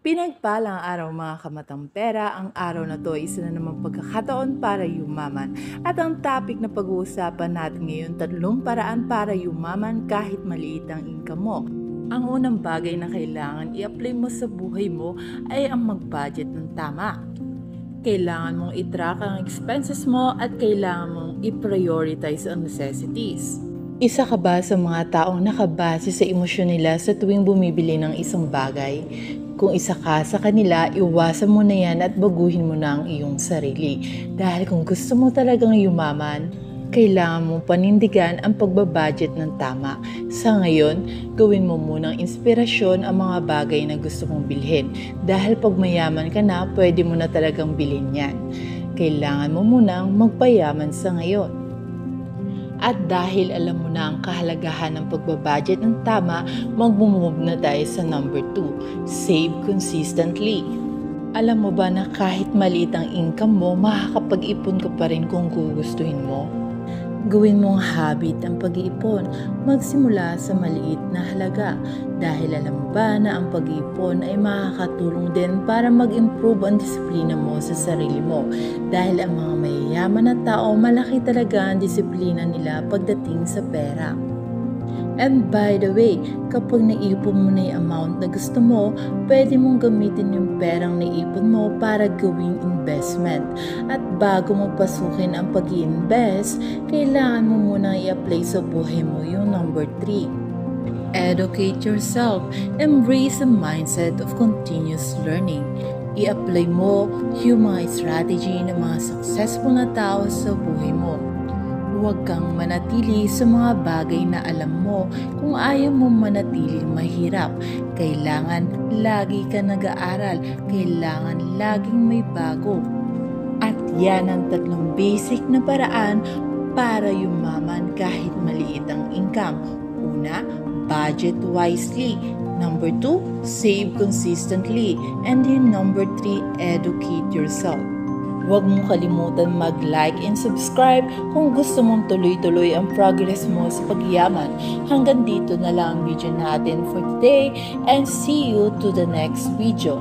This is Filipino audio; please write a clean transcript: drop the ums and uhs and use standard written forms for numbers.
Pinagpalang araw mga kamatang pera, ang araw na to ay isa na namang pagkakataon para yumaman. At ang topic na pag-uusapan natin ngayon, 3 paraan para yumaman kahit maliit ang income mo. Ang unang bagay na kailangan i-apply mo sa buhay mo ay ang mag-budget ng tama. Kailangan mong i-track ang expenses mo at kailangan mong i-prioritize ang necessities. Isa ka ba sa mga taong nakabase sa emosyon nila sa tuwing bumibili ng isang bagay? Kung isa ka sa kanila, iwasan mo na yan at baguhin mo na ang iyong sarili. Dahil kung gusto mo talagang yumaman, kailangan mong panindigan ang pagbabudget ng tama. Sa ngayon, gawin mo munang inspirasyon ang mga bagay na gusto mong bilhin. Dahil pag mayaman ka na, pwede mo na talagang bilhin yan. Kailangan mo munang magpayaman sa ngayon. At dahil alam mo na ang kahalagahan ng pagbabudget ng tama, mag-move na tayo sa number 2, save consistently. Alam mo ba na kahit maliit ang income mo, makakapag-ipon ka pa rin kung gugustuhin mo? Gawin mong habit ang pag-iipon, magsimula sa maliit na halaga dahil alam mo ba na ang pag-iipon ay makakatulong din para mag-improve ang disiplina mo sa sarili mo dahil ang mga mayayaman na tao malaki talaga ang disiplina nila pagdating sa pera. And by the way, kapag naipon mo na yung amount na gusto mo, pwede mong gamitin yung perang naipon mo para gawing investment. At bago mo pasukin ang pag-i-invest, kailangan mo muna i-apply sa buhay mo yung number 3. Educate yourself. Embrace a mindset of continuous learning. I-apply mo yung mga strategy ng mga successful na tao sa buhay mo. Huwag kang manatili sa mga bagay na alam mo kung ayaw mo manatili mahirap. Kailangan lagi ka nag-aaral. Kailangan laging may bago. At yan ang 3 basic na paraan para yumaman kahit maliit ang income. Una, budget wisely. Number 2, save consistently. And then number 3, educate yourself. Huwag mong kalimutan mag-like and subscribe kung gusto mong tuloy-tuloy ang progress mo sa pagyaman. Hanggang dito na lang ang video natin for today and see you to the next video.